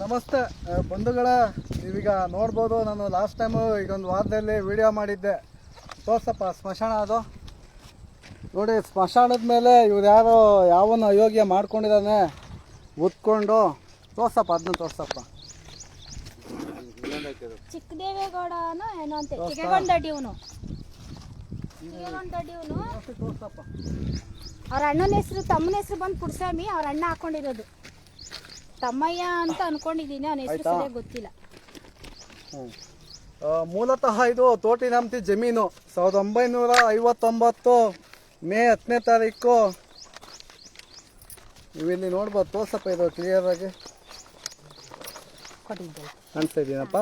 ನಮಸ್ತೆ ಬಂಧುಗಳ, ನೀವೀಗ ನೋಡ್ಬೋದು. ನಾನು ಲಾಸ್ಟ್ ಟೈಮು ಈಗೊಂದು ವಾರದಲ್ಲಿ ವಿಡಿಯೋ ಮಾಡಿದ್ದೆ. ತೋರ್ಸಪ್ಪ ಸ್ಮಶಾನ. ಅದು ನೋಡಿ, ಸ್ಮಶಾನದ ಮೇಲೆ ಇವ್ರು ಯಾರೋ ಯಾವನು ಅಯೋಗ್ಯ ಮಾಡ್ಕೊಂಡಿದ್ದಾನೆ ಉತ್ಕೊಂಡು. ತೋರ್ಸಪ್ಪ, ಅದನ್ನ ತೋರ್ಸಪ್ಪ. ಚಿಕ್ಕದೇವೇಗೌಡನೋ ಏನೋ ಅಂತ, ಚಿಕ್ಕಗೊಂಡಡ್ಡಿ ಇವನು. ತೋರ್ಸಪ್ಪ. ಅವ್ರ ಅಣ್ಣನ ಹೆಸರು, ತಮ್ಮನ ಹೆಸರು ಬಂದು ಪುಡ್ಸಾಮಿ. ಅವ್ರ ಅಣ್ಣ ಹಾಕೊಂಡಿರೋದು ತಮ್ಮಯ್ಯ ಅಂತ ಅನ್ಕೊಂಡಿದ್ದೀನಿ. ಅವನ ಹೆಸರು ಸರಿಯಾಗಿ ಗೊತ್ತಿಲ್ಲ. ಮೂಲತಃ ಇದು ತೋಟಿನಾಮ್ತಿ ಜಮೀನು. 1959 ಮೇ 10ನೇ ತಾರೀಕು. ನೀವಿಲ್ಲಿ ನೋಡ್ಬೋದು. ತೋರ್ಸಪ್ಪ, ಇದು ಕ್ಲಿಯರ್ ಆಗಿ ಕಾಣಿಸ್ತಾ ಇದೀನಪ್ಪ?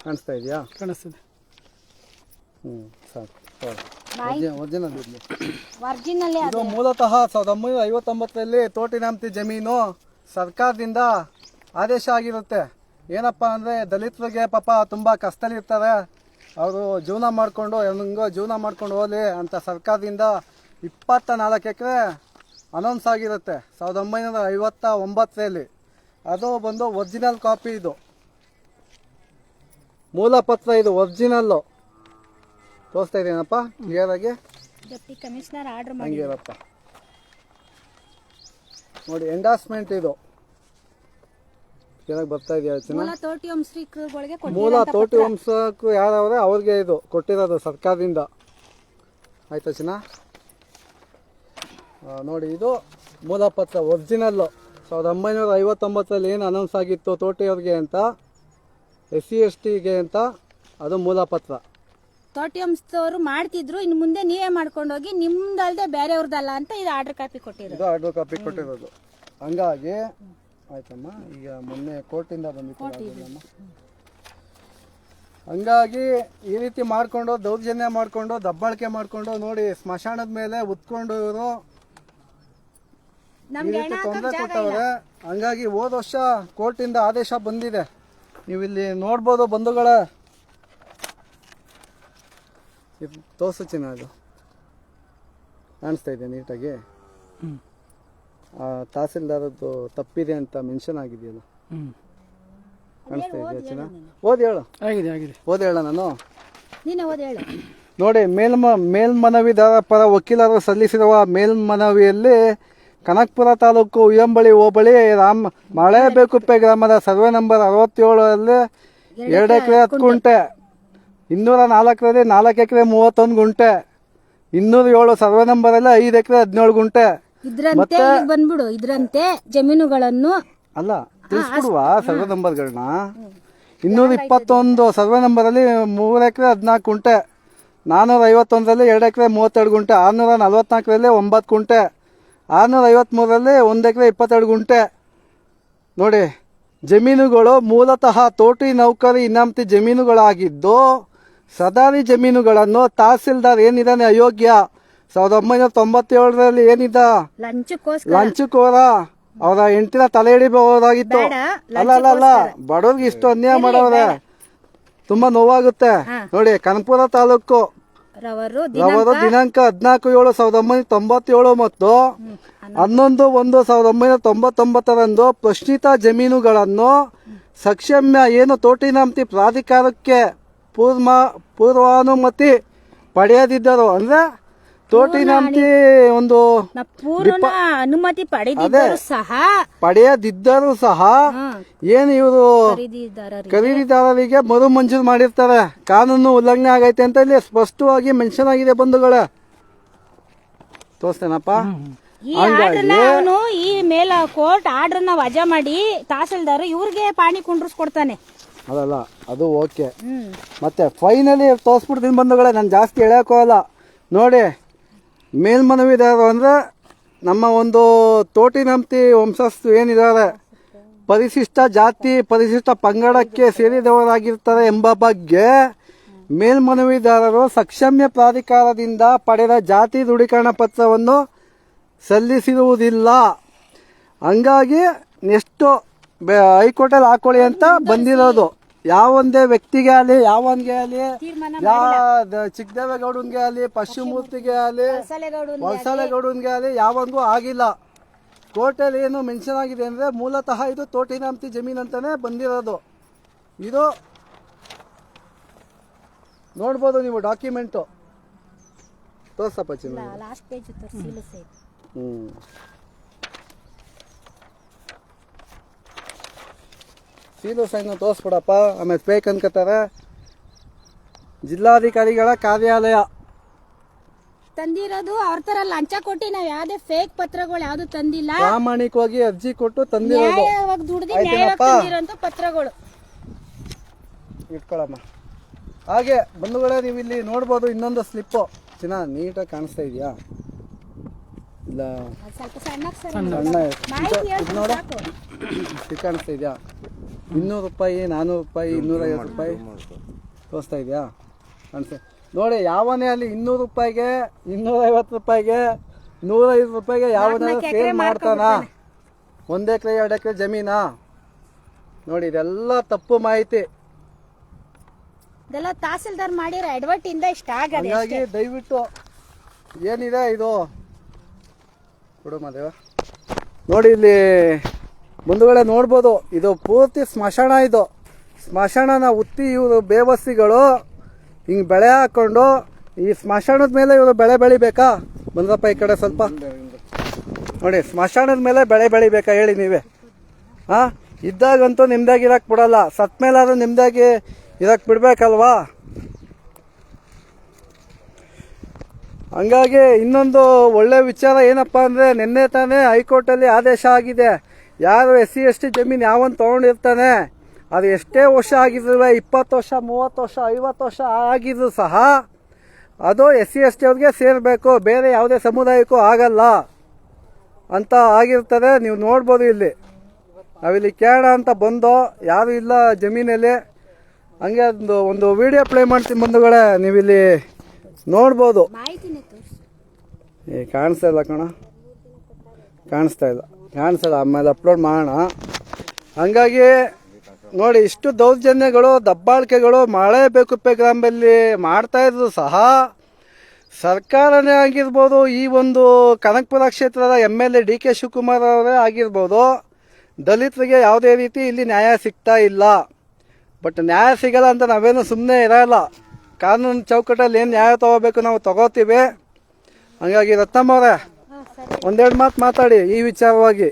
ಕಾಣಿಸ್ತಾ ಇದೆಯಾ? ಕಾಣಿಸ್ತಿದೆ. ಸಾಕು. ಒರಿಜಿನಲ್ ಇದು ಮೂಲತಃ 1959ರಲ್ಲಿ ತೋಟಿನಾಮ್ತಿ ಜಮೀನು ಸರ್ಕಾರದಿಂದ ಆದೇಶ ಆಗಿರುತ್ತೆ. ಏನಪ್ಪ ಅಂದರೆ, ದಲಿತರಿಗೆ ಪಾಪ ತುಂಬ ಕಷ್ಟದಲ್ಲಿರ್ತಾರೆ, ಅವರು ಜೀವನ ಮಾಡಿಕೊಂಡು ಹೆಂಗೋ ಜೀವನ ಮಾಡ್ಕೊಂಡು ಹೋಗಲಿ ಅಂತ ಸರ್ಕಾರದಿಂದ 24 ಎಕರೆ ಅನೌನ್ಸ್ ಆಗಿರುತ್ತೆ 1959ರಲ್ಲಿ. ಅದು ಬಂದು ಒರಿಜಿನಲ್ ಕಾಪಿ. ಇದು ಮೂಲ ಪತ್ರ, ಇದು ಒರಿಜಿನಲ್ಲು. ತೋರಿಸ್ತಾ ಇದ್ದೀನಪ್ಪ ಕ್ಲಿಯರಾಗಿ. ಡೆಪ್ಟಿ ಕಮಿಷನರ್ ಆರ್ಡರ್ ಹಂಗಿರಪ್ಪ ನೋಡಿ. ಎಂಡಾಸ್ಮೆಂಟ್ ಇದು ಚೆನ್ನಾಗಿ ಬರ್ತಾ ಇದೆಯಾ? ಮೂಲ ತೋಟಿ ವಂಶಕ್ಕೂ ಯಾರವ್ರೆ ಅವ್ರಿಗೆ ಇದು ಕೊಟ್ಟಿರೋದು ಸರ್ಕಾರದಿಂದ. ಆಯ್ತಾ ಚಿನ್ನ? ನೋಡಿ, ಇದು ಮೂಲ ಪತ್ರ ಒರಿಜಿನಲ್ಲು. 1959ರಲ್ಲಿ ಏನು ಅನೌನ್ಸ್ ಆಗಿತ್ತು ತೋಟಿಯವ್ರಿಗೆ ಅಂತ, SC STಗೆ ಅಂತ, ಅದು ಮೂಲ ಪತ್ರ. ತೋಟಿ ವಂಶದವರು ಮಾಡ್ತಿದ್ರು. ಇನ್ನು ಮುಂದೆ ನೀವೇ ಮಾಡ್ಕೊಂಡೋಗಿ, ನಿಮ್ದಲ್ದೆ ಬೇರೆಯವ್ರದ್ದಲ್ಲ ಅಂತ ಇದು ಆರ್ಡರ್ ಕಾಪಿ ಕೊಟ್ಟಿರೋದು. ಇದು ಆರ್ಡರ್ ಕಾಪಿ ಕೊಟ್ಟಿರೋದು. ಹಂಗಾಗಿ ಆಯ್ತಮ್ಮ. ಈಗ ಮೊನ್ನೆ ಕೋರ್ಟಿಂದ ಬಂದಿತ್ತು. ಹಂಗಾಗಿ ಈ ರೀತಿ ಮಾಡ್ಕೊಂಡು ದೌರ್ಜನ್ಯ ಮಾಡ್ಕೊಂಡು ದಬ್ಬಾಳಿಕೆ ಮಾಡ್ಕೊಂಡು ನೋಡಿ, ಸ್ಮಶಾನದ ಮೇಲೆ ಉತ್ಕೊಂಡು ಇವರು ಈ ರೀತಿ ತೊಂದರೆ ಕೊಟ್ಟವ್ರೆ. ಹಂಗಾಗಿ ಹೋದ ವರ್ಷ ಕೋರ್ಟಿಂದ ಆದೇಶ ಬಂದಿದೆ. ನೀವಿಲ್ಲಿ ನೋಡ್ಬೋದು ಬಂಧುಗಳ. ತೋರ್ಸು ಚಿನ್ನ, ಅದು ಕಾಣಿಸ್ತಾ ಇದೆ ನೀಟಾಗಿ. ತಹಸೀಲ್ದಾರದ್ದು ತಪ್ಪಿದೆ ಅಂತ ಮೆನ್ಷನ್ ಆಗಿದೆಯಲ್ಲ, ಕಾಣಿಸ್ತಾ ಇದೆಯಾ ಚಿನ್ನ? ಓದಿ ಹೇಳು. ಓದಿ ಹೇಳ ನಾನು. ನೋಡಿ, ಮೇಲ್ಮನವಿದಾರ ಪರ ವಕೀಲರು ಸಲ್ಲಿಸಿರುವ ಮೇಲ್ಮನವಿಯಲ್ಲಿ ಕನಕಪುರ ತಾಲೂಕು ಉಯ್ಯಂಬಳಿ ಹೋಬಳಿ ಮಳೆಬೇಕುಪ್ಪೆ ಗ್ರಾಮದ ಸರ್ವೆ ನಂಬರ್ 67ರಲ್ಲಿ 2 ಎಕರೆ 10 ಗುಂಟೆ, 204ರಲ್ಲಿ 4 ಎಕರೆ 31 ಗುಂಟೆ, 207 ಸರ್ವೆ ನಂಬರಲ್ಲಿ 5 ಎಕರೆ 17 ಗುಂಟೆ. ಇದ್ರಂತೆ ಬಂದ್ಬಿಡು. ಇದ್ರಂತೆ ಜಮೀನುಗಳನ್ನು ಅಲ್ಲ ತಿಳಿಸ್ಬಿಡುವ ಸರ್ವೆ ನಂಬರ್ಗಳನ್ನ. 221 ಸರ್ವೆ ನಂಬರಲ್ಲಿ 3 ಎಕರೆ 14 ಗುಂಟೆ, 451ರಲ್ಲಿ 2 ಎಕರೆ 32 ಗುಂಟೆ, 644ರಲ್ಲಿ 9 ಗುಂಟೆ, 653ರಲ್ಲಿ 1 ಎಕರೆ 22 ಗುಂಟೆ. ನೋಡಿ, ಜಮೀನುಗಳು ಮೂಲತಃ ತೋಟಿ ನೌಕರಿ ಇನಾಮತಿ ಜಮೀನುಗಳಾಗಿದ್ದು, ಸದಾರಿ ಜಮೀನುಗಳನ್ನು ತಹಸೀಲ್ದಾರ್ ಏನಿದಾನೆ ಅಯೋಗ್ಯ 1997ರಲ್ಲಿ ಏನಿದ್ದ ಲಂಚಕೋರ, ಅವರ ಹೆಂಡತಿನ ತಲೆ ಹಿಡಿಬಹುದಾಗಿತ್ತು. ಅಲ್ಲ, ಬಡವ್ರಿಗೆ ಇಷ್ಟು ಅನ್ಯಾಯ ಮಾಡವ್ರೆ, ತುಂಬಾ ನೋವಾಗುತ್ತೆ. ನೋಡಿ, ಕನಕಪುರ ತಾಲೂಕು ರವರು ದಿನಾಂಕ 14/7/1997 ಮತ್ತು 11/1/1999ರಂದು ಪ್ರಶ್ನಿತ ಜಮೀನುಗಳನ್ನು ಸಕ್ಷಮ್ಯ ಏನು ತೋಟಿನಾಮ್ತಿ ಪ್ರಾಧಿಕಾರಕ್ಕೆ ಪೂರ್ವಾನುಮತಿ ಪಡೆಯದಿದ್ದರು. ಅಂದ್ರೆ ತೋಟಿನಾಮ್ತಿ ಒಂದು ಅನುಮತಿ ಪಡೆಯದಿದ್ದರೂ ಸಹ ಏನು ಇವರು ಖರೀದಿದಾರರಿಗೆ ಮರು ಮಂಜೂರು ಮಾಡಿರ್ತಾರೆ. ಕಾನೂನು ಉಲ್ಲಂಘನೆ ಆಗೈತೆ ಅಂತ ಇಲ್ಲಿ ಸ್ಪಷ್ಟವಾಗಿ ಮೆನ್ಷನ್ ಆಗಿದೆ ಬಂಧುಗಳೇ. ತೋರಿಸ್ತೇನಪ್ಪ. ಈ ಮೇಲ ಕೋರ್ಟ್ ಆರ್ಡರ್ನ ವಜಾ ಮಾಡಿ ತಹಸೀಲ್ದಾರ್ ಇವ್ರಿಗೆ ಪಾಣಿ ಕುಂಡ್ರಿಸ್ಕೊಡ್ತಾನೆ. ಅದಲ್ಲ, ಅದು ಓಕೆ. ಮತ್ತೆ ಫೈನಲಿ ತೋರಿಸ್ಬಿಡ್ತೀನಿ ಬಂಧುಗಳೇ, ನಾನು ಜಾಸ್ತಿ ಹೇಳೋಕ್ಕೋಗಲ್ಲ. ನೋಡಿ, ಮೇಲ್ಮನವಿದಾರರು ಅಂದರೆ ನಮ್ಮ ಒಂದು ತೋಟಿನಾಮ್ತಿ ವಂಶಸ್ಥರು ಏನಿದ್ದಾರೆ, ಪರಿಶಿಷ್ಟ ಜಾತಿ ಪರಿಶಿಷ್ಟ ಪಂಗಡಕ್ಕೆ ಸೇರಿದವರಾಗಿರ್ತಾರೆ ಎಂಬ ಬಗ್ಗೆ ಮೇಲ್ಮನವಿದಾರರು ಸಕ್ಷಮ್ಯ ಪ್ರಾಧಿಕಾರದಿಂದ ಪಡೆದ ಜಾತಿ ದೃಢೀಕರಣ ಪತ್ರವನ್ನು ಸಲ್ಲಿಸಿರುವುದಿಲ್ಲ. ಹಂಗಾಗಿ ನೆಕ್ಸ್ಟ್ ಹೈಕೋರ್ಟಲ್ಲಿ ಹಾಕೊಳ್ಳಿ ಅಂತ ಬಂದಿರೋದು. ಯಾವೊಂದೇ ವ್ಯಕ್ತಿಗೆ ಆಗಲಿ, ಯಾವನ್ಗೆ ಆಗಲಿ, ಚಿಕ್ಕದೇವೇಗೌಡನ್ಗೆ ಆಗಲಿ, ಪಶ್ಚಿಮಮೂರ್ತಿಗೆ ಆಗಲಿ, ವಲಸಲೆಗೌಡನ್ಗೆ ಆಗಲಿ, ಯಾವನ್ಗೂ ಆಗಿಲ್ಲ. ಕೋರ್ಟಲ್ಲಿ ಏನು ಮೆನ್ಷನ್ ಆಗಿದೆ ಅಂದರೆ ಮೂಲತಃ ಇದು ತೋಟಿನಾಮ್ತಿ ಜಮೀನು ಅಂತಲೇ ಬಂದಿರೋದು. ಇದು ನೋಡ್ಬೋದು ನೀವು ಡಾಕ್ಯುಮೆಂಟು ತೋರ್ಸಪ್ಪ ಚಿನ್ನ. ಲಾಸ್ಟ್ ಪೇಜ್ ತೋರಿಸಿಲ್ಲ ಸರ್. ಸೀಲು ಸೈನು ತೋರಿಸ್ಬಿಡಪ್ಪ. ಆಮೇಲೆ ಫೇಕ್ ಅನ್ಕೋತಾರೆ. ಜಿಲ್ಲಾಧಿಕಾರಿಗಳ ಕಾರ್ಯಾಲಯ ತಂದಿರೋದು ಅವ್ರ ತರ ಲಂಚ ಕೊಟ್ಟು ನಾವ್ ಯಾವ್ದೇ ಫೇಕ್ ಪತ್ರಗಳು ಯಾವ್ದು ತಂದಿಲ್ಲ. ಪ್ರಾಮಾಣಿಕವಾಗಿ ಅರ್ಜಿ ಕೊಟ್ಟು ತಂದಿರೋದು. ನ್ಯಾಯವಾಗಿ ದುಡ್ದು ನ್ಯಾಯವಾಗಿ ತಂದಿರೋಂಥ ಪತ್ರಗಳು. ಇಟ್ಕೊಳಮ್ಮ. ಹಾಗೆ ಬಂಧುಗಳೇ, ನೀವು ಇಲ್ಲಿ ನೋಡ್ಬೋದು ಇನ್ನೊಂದು ಸ್ಲಿಪ್ಪು. ಚೆನ್ನಾಗಿ ನೀಟಾಗಿ ಕಾಣಿಸ್ತಾ ಇದೆಯಾ? ಇಲ್ಲ ಸ್ವಲ್ಪ ಸಣ್ಣ ಸಣ್ಣ ಇದು ನೋಡು, ಇದು ಕಾಣಿಸ್ತಾ ಇದೆಯಾ? 200 ರೂಪಾಯಿ, 400 ರೂಪಾಯಿ, 250 ರೂಪಾಯಿ ತೋರಿಸ್ತಾ ಇದೆಯಾ? ಕಾಣಿಸ್ತಾ ನೋಡಿ. ಯಾವನೇ ಅಲ್ಲಿ 200 ರೂಪಾಯಿಗೆ, 250 ರೂಪಾಯಿಗೆ, 105 ರೂಪಾಯಿಗೆ ಯಾವನ ಸೇಲ್ ಮಾಡ್ತಾನ? 1 ಎಕರೆ 2 ಎಕರೆ ಜಮೀನಾ? ನೋಡಿ, ಇದೆಲ್ಲ ತಪ್ಪು ಮಾಹಿತಿ. ಇದೆಲ್ಲ ತಹಸೀಲ್ದಾರ್ ಮಾಡಿರೋ ಅಡ್ವರ್ಟ್ ಇಂದ ಇಷ್ಟ ಆಗದೆ. ಹಾಗಾಗಿ ದಯವಿಟ್ಟು ಏನಿದೆ ಇದು ಕೊಡು ಮಾದೇವ. ನೋಡಿ ಇಲ್ಲಿ ಮುಂದುಗಡೆ ನೋಡ್ಬೋದು, ಇದು ಪೂರ್ತಿ ಸ್ಮಶಾನ. ಇದು ಸ್ಮಶಾನನ ಉತ್ತಿ ಇವರು ಬೇವಸ್ಸಿಗಳು ಹಿಂಗೆ ಬೆಳೆ ಹಾಕ್ಕೊಂಡು ಈ ಸ್ಮಶಾನದ ಮೇಲೆ ಇವರು ಬೆಳೆ ಬೆಳಿಬೇಕಾ? ಬಂದ್ರಪ್ಪ ಈ ಕಡೆ ಸ್ವಲ್ಪ ನೋಡಿ. ಸ್ಮಶಾನದ ಮೇಲೆ ಬೆಳೆ ಬೆಳಿಬೇಕಾ ಹೇಳಿ ನೀವೇ? ಹಾಂ, ಇದ್ದಾಗಂತೂ ನಿಮ್ದಾಗಿ ಇರಕ್ಕೆ ಬಿಡಲ್ಲ, ಸತ್ ಮೇಲಾದ್ರೂ ನಿಮ್ದಾಗಿ ಇರಕ್ಕೆ ಬಿಡ್ಬೇಕಲ್ವಾ? ಹಂಗಾಗಿ ಇನ್ನೊಂದು ಒಳ್ಳೆ ವಿಚಾರ ಏನಪ್ಪ ಅಂದರೆ, ನಿನ್ನೆ ತಾನೇ ಹೈಕೋರ್ಟಲ್ಲಿ ಆದೇಶ ಆಗಿದೆ. ಯಾರು SC ST ಜಮೀನು ಯಾವನ್ ತೊಗೊಂಡಿರ್ತಾನೆ, ಅದು ಎಷ್ಟೇ ವರ್ಷ ಆಗಿದ್ರು, 20 ವರ್ಷ, 30 ವರ್ಷ, 50 ವರ್ಷ ಆಗಿದ್ರು ಸಹ ಅದು SC ST ಅವ್ರಿಗೆ ಸೇರಬೇಕು, ಬೇರೆ ಯಾವುದೇ ಸಮುದಾಯಕ್ಕೂ ಆಗಲ್ಲ ಅಂತ ಆಗಿರ್ತದೆ. ನೀವು ನೋಡ್ಬೋದು ಇಲ್ಲಿ. ನಾವಿಲ್ಲಿ ಕೇಳೋಣ ಅಂತ ಬಂದು ಯಾರು ಇಲ್ಲ ಜಮೀನಲ್ಲಿ. ಹಂಗೆ ಒಂದು ವಿಡಿಯೋ ಪ್ಲೇ ಮಾಡ್ತೀನಿ ಬಂಧುಗಳೇ, ನೀವಿಲ್ಲಿ ನೋಡ್ಬೋದು. ಕಾಣಿಸ್ತಾ ಇಲ್ಲ ಕಣ, ಕಾಣಿಸ್ತಾ ಇಲ್ಲ. ಆಮೇಲೆ ಅಪ್ಲೋಡ್ ಮಾಡೋಣ. ಹಂಗಾಗಿ ನೋಡಿ, ಇಷ್ಟು ದೌರ್ಜನ್ಯಗಳು, ದಬ್ಬಾಳಿಕೆಗಳು ಮಳೆಬೇಕುಪ್ಪೆ ಗ್ರಾಮದಲ್ಲಿ ಮಾಡ್ತಾ ಇದ್ರು ಸಹ ಸರ್ಕಾರನೇ ಆಗಿರ್ಬೋದು, ಈ ಒಂದು ಕನಕಪುರ ಕ್ಷೇತ್ರದ MLA DK ಶಿವಕುಮಾರ್ ಅವರೇ ಆಗಿರ್ಬೋದು, ದಲಿತರಿಗೆ ಯಾವುದೇ ರೀತಿ ಇಲ್ಲಿ ನ್ಯಾಯ ಸಿಗ್ತಾ ಇಲ್ಲ. ಬಟ್ ನ್ಯಾಯ ಸಿಗಲ್ಲ ಅಂತ ನಾವೇನು ಸುಮ್ಮನೆ ಇರಲ್ಲ. ಕಾನೂನು ಚೌಕಟ್ಟಲ್ಲಿ ಏನು ನ್ಯಾಯ ತಗೋಬೇಕು ನಾವು ತಗೋತೀವಿ. ಹಂಗಾಗಿ ರತ್ನಮ್ಮ ಅವರೇ, ಒಂದೆರಡು ಮಾತು ಮಾತಾಡಿ ಈ ವಿಚಾರವಾಗಿ.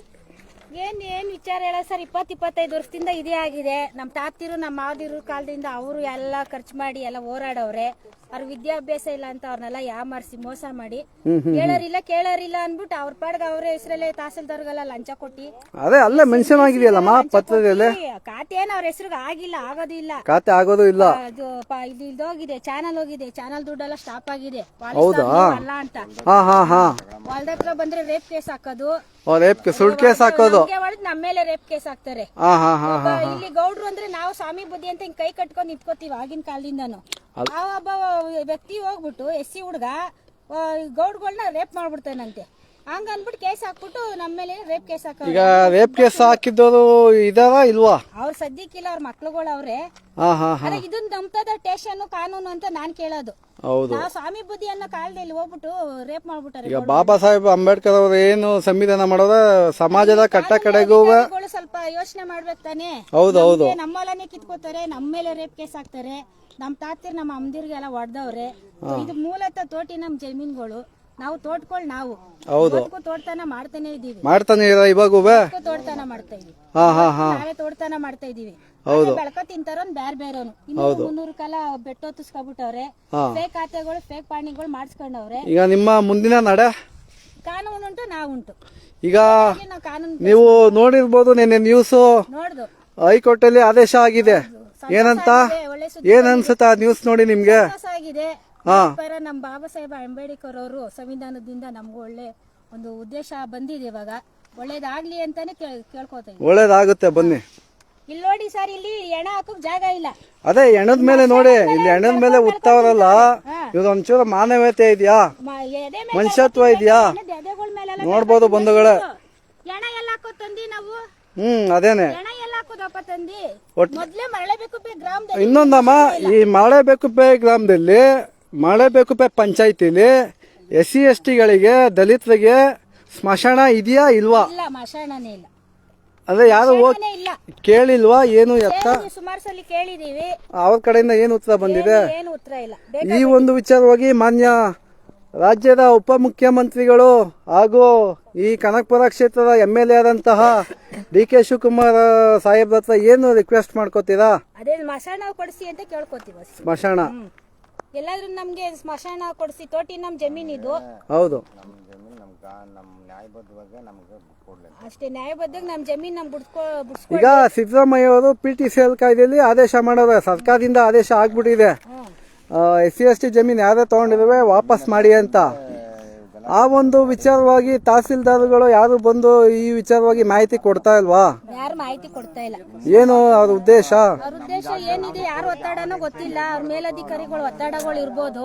ಏನ್ ವಿಚಾರ ಹೇಳ ಸರ್, 20-25 ವರ್ಷದಿಂದ ಇದೇ ಆಗಿದೆ. ನಮ್ಮ ತಾತಿರು ನಮ್ಮ ಮಾವದಿರು ಕಾಲದಿಂದ ಅವರು ಎಲ್ಲ ಖರ್ಚು ಮಾಡಿ ಎಲ್ಲ ಹೋರಾಡವ್ರೆ. ಅವ್ರ ವಿದ್ಯಾಭ್ಯಾಸ ಇಲ್ಲ ಅಂತ ಅವ್ರನ್ನೆಲ್ಲ ಯಾಮಾರಿಸಿ ಮೋಸ ಮಾಡಿ ಕೇಳೋರಿಲ್ಲ ಕೇಳೋರಿಲ್ಲ ಅನ್ಬಿಟ್ಟು ಅವ್ರ ಪಾಡ್ಗ ಅವ್ರ ಹೆಸರಲ್ಲೇ ತಹಸೀಲ್ದಾರ್ಗೆಲ್ಲ ಲಂಚ ಕೊಟ್ಟಿ, ಅದೇ ಅಲ್ಲೇ ಮೆನ್ಷನ್ ಆಗಿದೆಯಲ್ಲಮ್ಮ ಪತ್ರದಲ್ಲಿ. ಖಾತೆ ಏನು ಅವ್ರ ಹೆಸರಿಗೆ ಆಗಿಲ್ಲ, ಆಗೋದು ಇಲ್ಲ, ಖಾತೆ ಆಗೋದು ಇಲ್ಲ. ಅದು ಇದು ಇಲ್ದೋಗಿದೆ, ಚಾನಲ್ ಹೋಗಿದೆ, ಚಾನಲ್ ದುಡ್ಡೆಲ್ಲ ಸ್ಟಾಪ್ ಆಗಿದೆ. ಹೌದಾ? ಅಂತ ಹೊಲ್ದ ಹತ್ರ ಬಂದ್ರೆ ರೇಪ್ ಕೇಸ್ ಹಾಕೋದು, ಸುಳ್ಳು ಕೇಸ್ ಹಾಕೋದು, ನಮ್ಮ ಮೇಲೆ ರೇಪ್ ಕೇಸ್ ಹಾಕ್ತಾರೆ. ಇಲ್ಲಿ ಗೌಡ್ರು ಅಂದ್ರೆ ನಾವು ಸ್ವಾಮಿ ಬುದ್ಧಿ ಅಂತ ಹಿಂಗ್ ಕೈ ಕಟ್ಕೊಂಡ್ ನಿಂತ್ಕೋತೀವಿ ಆಗಿನ ಕಾಲದಿಂದನು. ಆ ಒಬ್ಬ ವ್ಯಕ್ತಿ ಹೋಗ್ಬಿಟ್ಟು SC ಹುಡ್ಗ ಗೌಡ್ಗಳನ್ನ ರೇಪ್ ಮಾಡ್ಬಿಡ್ತಾನಂತೆ. ಹಂಗ ಅನ್ಬಿಟ್ಟು ಕೇಸ್ ಹಾಕ್ಬಿಟ್ಟು ನಮ್ಮ ಮೇಲೆ ರೇಪ್ ಕೇಸ್ ಹಾಕ. ಈಗ ರೇಪ್ ಕೇಸ್ ಹಾಕಿದ್ದವರು ಇದಾವ ಇಲ್ವಾ? ಅವ್ರ ಸದ್ಯಕ್ಕಿಲ್ಲ, ಅವ್ರ ಮಕ್ಳುಗಳು ಅವ್ರೆ. ಇದನ್ನ ನಂಬ್ತದ ಸ್ಟೇಷನ್ ಕಾನೂನು ಅಂತ ನಾನ್ ಕೇಳೋದು. ಹೌದು, ನಾವು ಸ್ವಾಮಿ ಬುದ್ಧಿ ಅನ್ನೋ ಕಾಲದಲ್ಲಿ ಹೋಗ್ಬಿಟ್ಟು ರೇಪ್ ಮಾಡ್ಬಿಟ್ಟಾರೆ. ಈಗ ಬಾಬಾ ಸಾಹೇಬ್ ಅಂಬೇಡ್ಕರ್ ಅವರು ಏನು ಸಂವಿಧಾನ ಮಾಡೋದ ಸಮಾಜದ ಕಟ್ಟ ಕಡೆಗೂ ಸ್ವಲ್ಪ ಯೋಚನೆ ಮಾಡ್ಬೇಕು ತಾನೆ. ಹೌದು, ನಮ್ಮಲ್ಲೇ ಕಿತ್ಕೋತಾರೆ, ನಮ್ಮ ಮೇಲೆ ರೇಪ್ ಕೇಸ್ ಹಾಕ್ತಾರೆ. ನಮ್ ತಾತಿರ್ ನಮ್ಮ ಅಮ್ಮದಿರ್ಗೆಲ್ಲ ಹೊಡೆದವ್ರೆ. ಇದು ಮೂಲತಃ ತೋಟಿ ನಮ್ ಜಮೀನ್ಗಳು, ನಾವು ತೋಟಗಳು ನಾವು ತೋಟತನ ಮಾಡ್ತಾನೆ ಇದೀವಿ. ಇವಾಗೂ ತೋಟತನ ಮಾಡ್ತಾ ಇದೀವಿ, ನಾವೇ ತೋಟತನ ಮಾಡ್ತಾ ಇದೀವಿ. ಬೆಳ್ಕೊ ತಿಂತಾರೋನ್ ಬ್ಯಾರ್ ಬೇರೋನು 200 ಕಾಲ ಬೆಟ್ಟ ಹೊತ್ತಿಸ್ಕೊಬಿಟ್ಟವ್ರೆ. ಫೇಕ್ ಖಾತೆಗಳು, ಫೇಕ್ ಪಾಣಿಗಳು ಮಾಡಿಸ್ಕೊಂಡವ್ರೆ. ಈಗ ನಿಮ್ಮ ಮುಂದಿನ ನಡೆ ಕಾನೂನು ಉಂಟು, ನಾವುಂಟು. ಈಗ ನೀವು ನೋಡಿರ್ಬೋದು, ನಿನ್ನೆ ನ್ಯೂಸ್ ನೋಡ್ದು ಹೈಕೋರ್ಟ್ ಅಲ್ಲಿ ಆದೇಶ ಆಗಿದೆ. ಏನಂತ ಏನ್ ಅನ್ಸುತ್ತಾ ನ್ಯೂಸ್ ನೋಡಿ ನಿಮ್ಗೆ? ಆಗಿದೆ. ನಮ್ ಬಾಬಾ ಸಾಹೇಬ್ ಅಂಬೇಡ್ಕರ್ ಅವರು ಸಂವಿಧಾನದಿಂದ ನಮ್ಗೆ ಒಳ್ಳೆ ಒಂದು ಉದ್ದೇಶ ಬಂದಿದೆ. ಇವಾಗ ಒಳ್ಳೇದಾಗ್ಲಿ ಅಂತಾನೆ ಕೇಳ್ಕೊತಾ. ಒಳ್ಳೇದಾಗುತ್ತೆ ಬನ್ನಿ. ಇಲ್ಲಿ ನೋಡಿ ಸರ್, ಇಲ್ಲಿ ಎಣ ಹಾಕಕ್ ಜಾಗ ಇಲ್ಲ. ಅದೇ ಎಣದ ಮೇಲೆ ನೋಡಿ, ಇಲ್ಲಿ ಎಣದ ಮೇಲೆ ಉತ್ತವರಲ್ಲ. ಇದು ಒಂಚೂರು ಮಾನವೀಯತೆ ಇದೆಯಾ, ಮನುಷ್ಯತ್ವ ಇದೆಯಾ? ನೋಡ್ಬೋದು ಬಂಧುಗಳೇ. ಎಣ ಎಲ್ಲ ಹಾಕೋ ತಂದಿ ನಾವು. ಅದೇನೆ ಎಣ ಎಲ್ಲ ಹಾಕೋದಪ್ಪ ತಂದಿ. ಮೊದ್ಲೇ ಮರಳೆಬೇಕುಪ್ಪೆ ಗ್ರಾಮದಲ್ಲಿ ಇನ್ನೊಂದಮ್ಮ, ಈ ಮರಳೆಬೇಕುಪ್ಪೆ ಗ್ರಾಮದಲ್ಲಿ, ಮರಳೆಬೇಕುಪ್ಪೆ ಪಂಚಾಯತಿಲಿ SC ST ಗಳಿಗೆ, ದಲಿತರಿಗೆ ಸ್ಮಶಾನ ಇದೆಯಾ ಇಲ್ವಾ? ಇಲ್ಲ ಮಶಾಣನೇ ಇಲ್ಲ, ಅಂದ್ರೆ ಯಾರು ಹೋಗಿ ಮಶಾಣನೇ ಇಲ್ಲ. ಕೇಳಿಲ್ವಾ ಏನು ಎತ್ತ? ಸುಮಾರು ಸಲ ಕೇಳಿದೀವಿ, ಅವ್ರ ಕಡೆಯಿಂದ ಏನು ಉತ್ತರ ಬಂದಿದೆ? ಏನು ಉತ್ತರ ಇಲ್ಲ. ಈ ಒಂದು ವಿಚಾರವಾಗಿ ಮಾನ್ಯ ರಾಜ್ಯದ ಉಪಮುಖ್ಯಮಂತ್ರಿಗಳು ಹಾಗೂ ಈ ಕನಕಪುರ ಕ್ಷೇತ್ರದ MLA ಆದಂತಹ DK ಶಿವಕುಮಾರ್ ಸಾಹೇಬ್ರ ಹತ್ರ ಏನು ರಿಕ್ವೆಸ್ಟ್ ಮಾಡ್ಕೋತೀರಾ? ಅದೇ ಸ್ಮಶಾನ ಕೊಡಿಸಿ ಅಂತ ಕೇಳ್ಕೊತೀವಿ ಅಷ್ಟೇ. ಸ್ಮಶಾನ ಎಲ್ಲಾದ್ರೂ ನಮ್ಗೆ ಸ್ಮಶಾನ ಕೊಡಿಸಿ, ತೋಟಿ ನಮ್ ಜಮೀನಿದು. ಹೌದು, ಅಷ್ಟೇ ನ್ಯಾಯಬದ್ಧವಾಗಿ ನಮ್ ಜಮೀನ್ ನಮ್ ಈಗ ಸಿದ್ದರಾಮಯ್ಯ ಅವರು PTCL ಕಾಯ್ದೆಯಲ್ಲಿ ಆದೇಶ ಮಾಡೋದು, ಸರ್ಕಾರದಿಂದ ಆದೇಶ ಆಗ್ಬಿಟ್ಟಿದೆ, SC/ST ಜಮೀನ್ ಯಾರೇ ತಗೊಂಡಿರುವೆ ವಾಪಸ್ ಮಾಡಿ ಅಂತ. ಆ ಒಂದು ವಿಚಾರವಾಗಿ ತಹಸೀಲ್ದಾರ್ಗಳು ಯಾರು ಬಂದು ಈ ವಿಚಾರವಾಗಿ ಮಾಹಿತಿ ಕೊಡ್ತಾ ಇಲ್ವಾ? ಯಾರು ಮಾಹಿತಿ ಕೊಡ್ತಾ ಇಲ್ಲ. ಏನು ಅವ್ರ ಉದ್ದೇಶ? ಅವ್ರ ಉದ್ದೇಶ ಏನಿದೆ ಯಾರು ಒತ್ತಡನೋ ಗೊತ್ತಿಲ್ಲ. ಅವ್ರ ಮೇಲಧಿಕಾರಿಗಳು ಒತ್ತಡಗಳು ಇರ್ಬೋದು,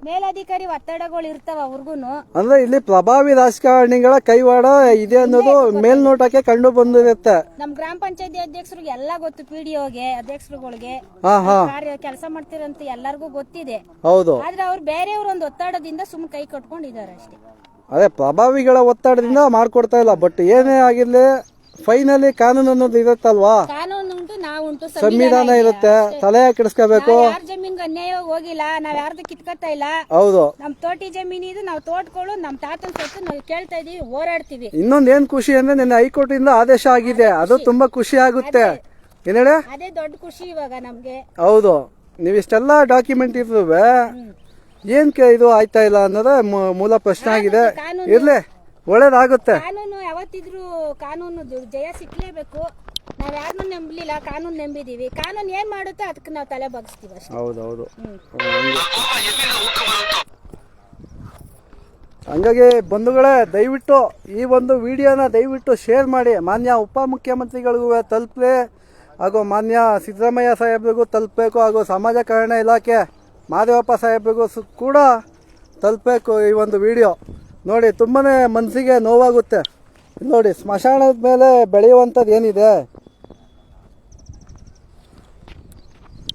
ಮೇಲಧಿಕಾರಿ ಒತ್ತಡಗಳು ಇರ್ತಾವ ಅವ್ರಿಗೂನು. ಅಂದ್ರೆ ಇಲ್ಲಿ ಪ್ರಭಾವಿ ರಾಜಕಾರಣಿಗಳ ಕೈವಾಡ ಇದೆ ಅನ್ನೋದು ಮೇಲ್ನೋಟಕ್ಕೆ ಕಂಡು ಬಂದಿರುತ್ತೆ. ನಮ್ ಗ್ರಾಮ ಪಂಚಾಯತಿ ಅಧ್ಯಕ್ಷರಿಗೆ ಎಲ್ಲ ಗೊತ್ತು, PDOಗೆ ಅಧ್ಯಕ್ಷರುಗಳಿಗೆ ಕೆಲಸ ಮಾಡ್ತಿರಂತ ಎಲ್ಲರಿಗೂ ಗೊತ್ತಿದೆ. ಹೌದು, ಆದ್ರೆ ಅವ್ರು ಬೇರೆಯವ್ರ ಒಂದು ಒತ್ತಡದಿಂದ ಸುಮ್ ಕೈ ಕಟ್ಕೊಂಡಿದ್ದಾರೆ ಅಷ್ಟೇ. ಅದೇ ಪ್ರಭಾವಿಗಳ ಒತ್ತಡದಿಂದ ಮಾಡ್ಕೊಡ್ತಾ ಇಲ್ಲ. ಬಟ್ ಏನೇ ಆಗಿರ್ಲಿ ಫೈನಲಿ ಕಾನೂನು ಅನ್ನೋದು ಇರುತ್ತಲ್ವಾ, ಕಾನೂನು ಉಂಟು, ನಾವುಂಟು, ಸಂವಿಧಾನ ಇರುತ್ತೆ, ತಲೆ ಕೆಡಿಸ್ಕೋಬೇಕು. ಯಾರ ಜಮೀನ್ಗೆ ಅನ್ಯಾಯ ಹೋಗಿಲ್ಲ, ನಾವ್ ಯಾರ್ದು ಕಿತ್ಕೊತಾ ಇಲ್ಲ. ಹೌದು, ನಮ್ ತೋಟಿ ಜಮೀನ್ ಇದು, ನಾವ್ ತೋಟಗಳು ನಮ್ ತಾತನ ಸೊತ್ತು ನಾವ್ ಕೇಳ್ತಾ ಇದೀವಿ, ಹೋರಾಡ್ತೀವಿ. ಇನ್ನೊಂದ್ ಏನ್ ಖುಷಿ ಅಂದ್ರೆ ನಿನ್ನೆ ಹೈಕೋರ್ಟ್ ಇಂದ ಆದೇಶ ಆಗಿದೆ, ಅದು ತುಂಬಾ ಖುಷಿ ಆಗುತ್ತೆ. ಏನ್ ಹೇಳಿ, ಅದೇ ದೊಡ್ಡ ಖುಷಿ ಇವಾಗ ನಮ್ಗೆ. ಹೌದು, ನೀವ್ ಇಷ್ಟೆಲ್ಲ ಡಾಕ್ಯುಮೆಂಟ್ ಇರುವೆ ಏನ್ಕೆ ಇದು ಆಯ್ತಾ ಇಲ್ಲ ಅನ್ನೋದೇ ಮೂಲ ಪ್ರಶ್ನೆ ಆಗಿದೆ. ಇರ್ಲಿ, ಒಳ್ಳೇದಾಗುತ್ತೆ. ಕಾನೂನು ಯಾವತ್ತಿದ್ರು ಕಾನೂನು ಜಯ ಸಿಕ್ಲೇಬೇಕು. ನಾವ್ ಯಾರನ್ನೂ ನಂಬಲಿಲ್ಲ, ಕಾನೂನು ನಂಬಿದೀವಿ. ಕಾನೂನು ಏನ್ ಮಾಡುತ್ತೋ ಅದಕ್ಕೆ ನಾವ್ ತಲೆ ಬಗ್ಸ್ತೀವಿ ಅಷ್ಟೇ. ಹೌದೌದು. ಹಂಗಾಗಿ ಬಂಧುಗಳೇ, ದಯವಿಟ್ಟು ಈ ಒಂದು ವಿಡಿಯೋನ ದಯವಿಟ್ಟು ಶೇರ್ ಮಾಡಿ. ಮಾನ್ಯ ಉಪಮುಖ್ಯಮಂತ್ರಿಗಳಿಗೂ ತಲುಪಲಿ, ಹಾಗೂ ಮಾನ್ಯ ಸಿದ್ದರಾಮಯ್ಯ ಸಾಹೇಬ್ರಿಗೂ ತಲುಪಬೇಕು, ಹಾಗೂ ಸಮಾಜ ಕಲ್ಯಾಣ ಇಲಾಖೆ ಮಾದೇವಪ್ಪ ಸಾಹೇಬ್ರಿಗೂ ಕೂಡ ತಲುಪಬೇಕು ಈ ಒಂದು ವಿಡಿಯೋ. ನೋಡಿ, ತುಂಬಾ ಮನಸ್ಸಿಗೆ ನೋವಾಗುತ್ತೆ. ನೋಡಿ, ಸ್ಮಶಾನದ ಮೇಲೆ ಬೆಳೆಯುವಂಥದ್ದು ಏನಿದೆ.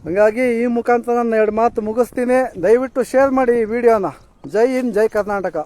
ಹಾಗಾಗಿ ಈ ಮುಖಾಂತರ ನಾನು 2 ಮಾತು ಮುಗಿಸ್ತೀನಿ. ದಯವಿಟ್ಟು ಶೇರ್ ಮಾಡಿ ಈ ವಿಡಿಯೋನ. ಜೈ ಹಿಂದ್, ಜೈ ಕರ್ನಾಟಕ.